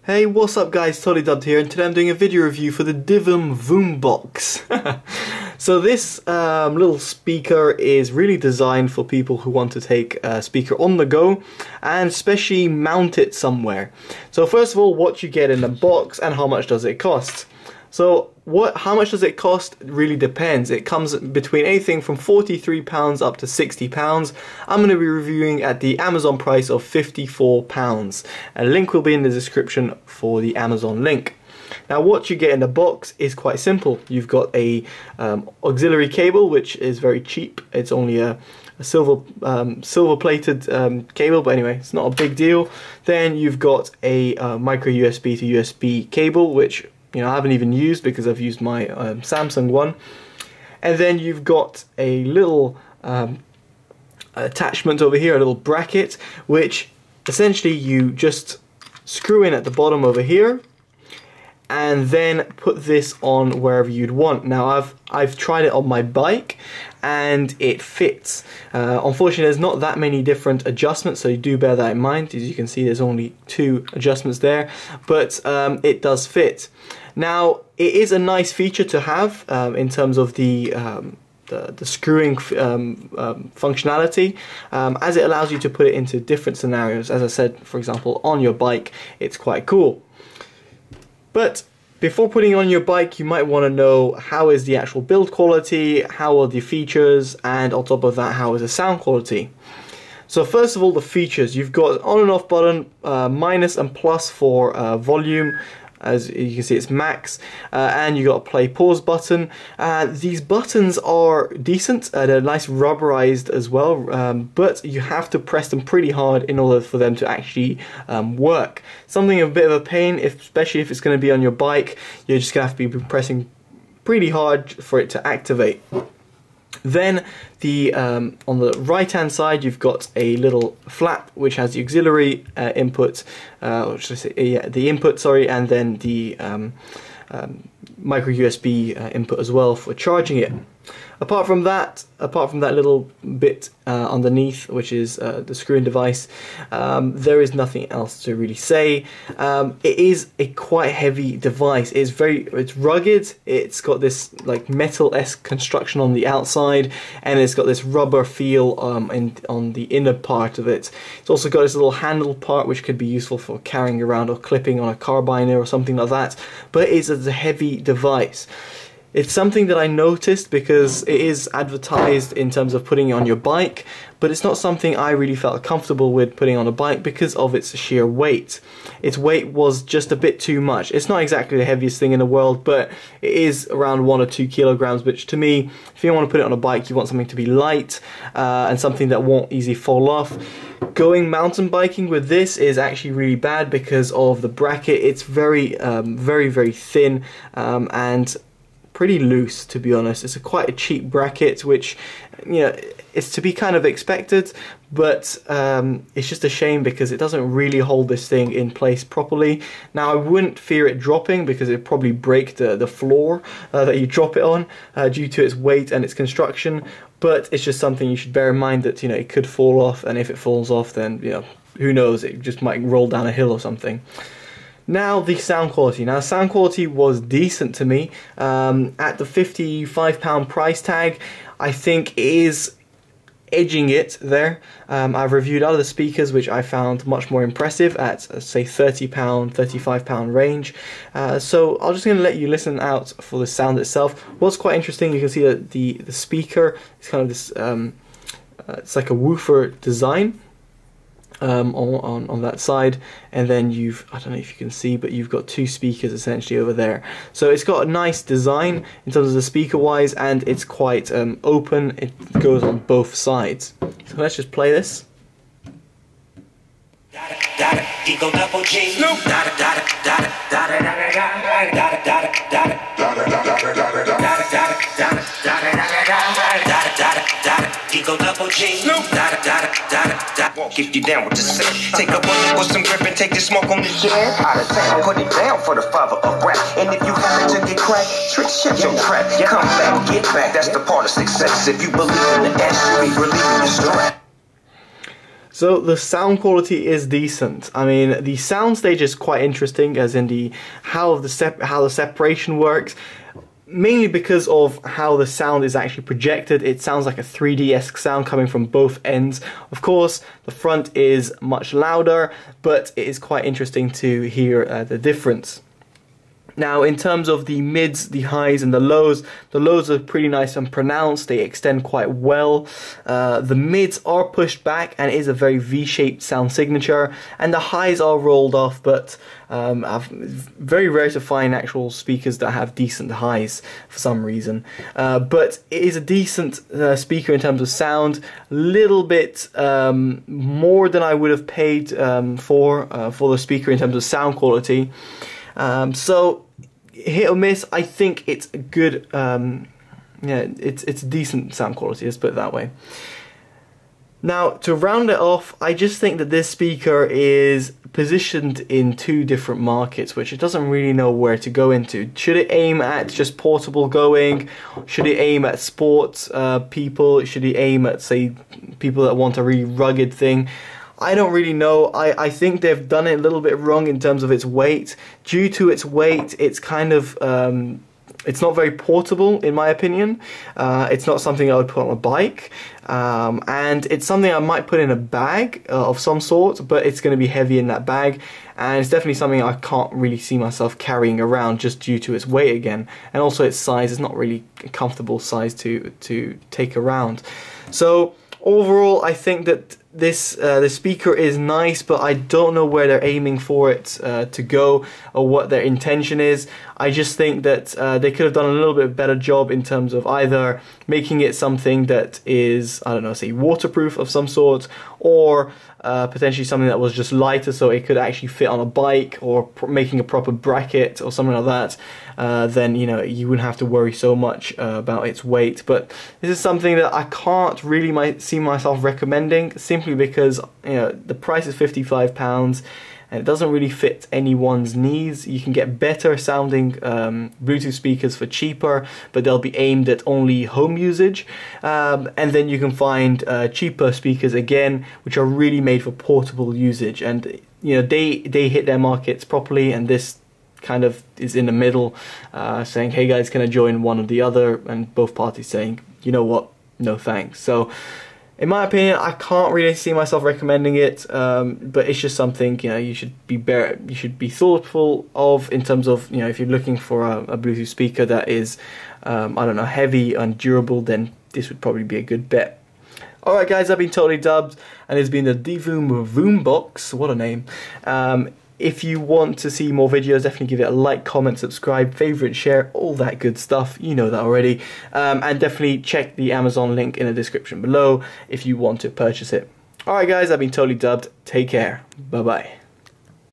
Hey, what's up guys, Totallydubbed here, and today I'm doing a video review for the Divoom Voombox. So this little speaker is really designed for people who want to take a speaker on the go and especially mount it somewhere. So first of all, what you get in the box and how much does it cost? So how much does it cost really depends. It comes between anything from £43 up to £60. I'm going to be reviewing at the Amazon price of £54. A link will be in the description for the Amazon link. Now what you get in the box is quite simple. You've got a auxiliary cable, which is very cheap. It's only a silver plated cable, but anyway, it's not a big deal. Then you've got a micro USB to USB cable, which I haven't even used because I've used my Samsung one. And then you've got a little attachment over here, a little bracket, which essentially you just screw in at the bottom over here and then put this on wherever you'd want. Now I've tried it on my bike and it fits. Unfortunately, there's not that many different adjustments, so you do bear that in mind. As you can see, there's only 2 adjustments there, but it does fit. Now it is a nice feature to have in terms of the screwing functionality, as it allows you to put it into different scenarios. As I said, for example, on your bike, it's quite cool. But before putting it on your bike, you might want to know how is the actual build quality, how are the features, and on top of that, how is the sound quality. So first of all, the features. You've got on and off button, minus and plus for volume. As you can see, it's max, and you got a play pause button. These buttons are decent, they're nice rubberized as well, but you have to press them pretty hard in order for them to actually work. Something of a bit of a pain, especially if it's going to be on your bike. You're just going to have to be pressing pretty hard for it to activate. Then on the right hand side, you've got a little flap which has the auxiliary input, or should I say, the input, sorry, and then the micro USB input as well for charging it. Apart from that little bit underneath, which is the screw-in device, there is nothing else to really say. It is a quite heavy device. It's rugged. It's got this like metal-esque construction on the outside, and it's got this rubber feel on the inner part of it. It's also got this little handle part, which could be useful for carrying around or clipping on a carbiner or something like that. But it's a heavy device. It's something that I noticed because it is advertised in terms of putting it on your bike, but it's not something I really felt comfortable with putting on a bike because of its sheer weight. Its weight was just a bit too much. It's not exactly the heaviest thing in the world, but it is around 1 or 2 kilograms, which to me, if you want to put it on a bike, you want something to be light and something that won't easily fall off. Going mountain biking with this is actually really bad because of the bracket. It's very, very thin and pretty loose, to be honest. It's quite a cheap bracket, which it's to be kind of expected, but it's just a shame because it doesn't really hold this thing in place properly. Now I wouldn't fear it dropping because it'd probably break the floor that you drop it on due to its weight and its construction, but it's just something you should bear in mind that it could fall off, and if it falls off, then who knows, it just might roll down a hill or something. Now the sound quality. Now sound quality was decent to me. At the £55 price tag, I think it is edging it there. I've reviewed other speakers which I found much more impressive at say £30, £35 range. So I'm just going to let you listen out for the sound itself. What's quite interesting, you can see that the speaker is kind of this, it's like a woofer design. On that side, and then I don't know if you can see, but you've got 2 speakers essentially over there. So it's got a nice design in terms of the speaker wise, and it's quite open. It goes on both sides. So let's just play this. If you down with the set, take up on with some grip and take the smoke on the jam. Out of town, put it down for the father of rap. And if you happen to get cracked, trick shut your trap. Come back, get back, that's the part of success. If you believe in the S, you be relieving the strap. So the sound quality is decent. I mean, the soundstage is quite interesting, as in how the separation works. Mainly because of how the sound is actually projected. It sounds like a 3D-esque sound coming from both ends. Of course, the front is much louder, but it is quite interesting to hear the difference. Now, in terms of the mids, the highs, and the lows are pretty nice and pronounced. They extend quite well. The mids are pushed back, and it is a very V-shaped sound signature. And the highs are rolled off, but very rare to find actual speakers that have decent highs for some reason. But it is a decent speaker in terms of sound. A little bit more than I would have paid for the speaker in terms of sound quality. So hit or miss. I think it's a good, it's a decent sound quality, let's put it that way. Now, to round it off, I just think that this speaker is positioned in two different markets, which it doesn't really know where to go into. Should it aim at just portable going? Should it aim at sports people? Should it aim at, say, people that want a really rugged thing? I don't really know. I think they've done it a little bit wrong in terms of its weight. Due to its weight, it's kind of, it's not very portable in my opinion. It's not something I would put on a bike. And it's something I might put in a bag of some sort, but it's going to be heavy in that bag. And it's definitely something I can't really see myself carrying around just due to its weight again. And also its size is not really a comfortable size to take around. So overall, I think that this speaker is nice, but I don't know where they're aiming for it to go or what their intention is. I just think that they could have done a little bit better job in terms of either making it something that is, I don't know, say waterproof of some sort, or potentially something that was just lighter so it could actually fit on a bike, or making a proper bracket or something like that. Then, you know, you wouldn't have to worry so much about its weight. But this is something that I can't really see myself recommending, simply because, you know, the price is £55 and it doesn't really fit anyone's needs. You can get better sounding Bluetooth speakers for cheaper, but they'll be aimed at only home usage. And then you can find cheaper speakers again, which are really made for portable usage. And, you know, they hit their markets properly, and this kind of is in the middle, saying, hey guys, can I join one or the other? And both parties saying, you know what, no thanks. So in my opinion, I can't really see myself recommending it, but it's just something, you know, you should be thoughtful of in terms of, you know, if you're looking for a Bluetooth speaker that is, I don't know, heavy and durable, then this would probably be a good bet. Alright guys, I've been Totally Dubbed, and it's been the Divoom Voombox, what a name. If you want to see more videos, definitely give it a like, comment, subscribe, favorite, share, all that good stuff. You know that already. And definitely check the Amazon link in the description below if you want to purchase it. Alright guys, I've been Totally Dubbed. Take care. Bye bye.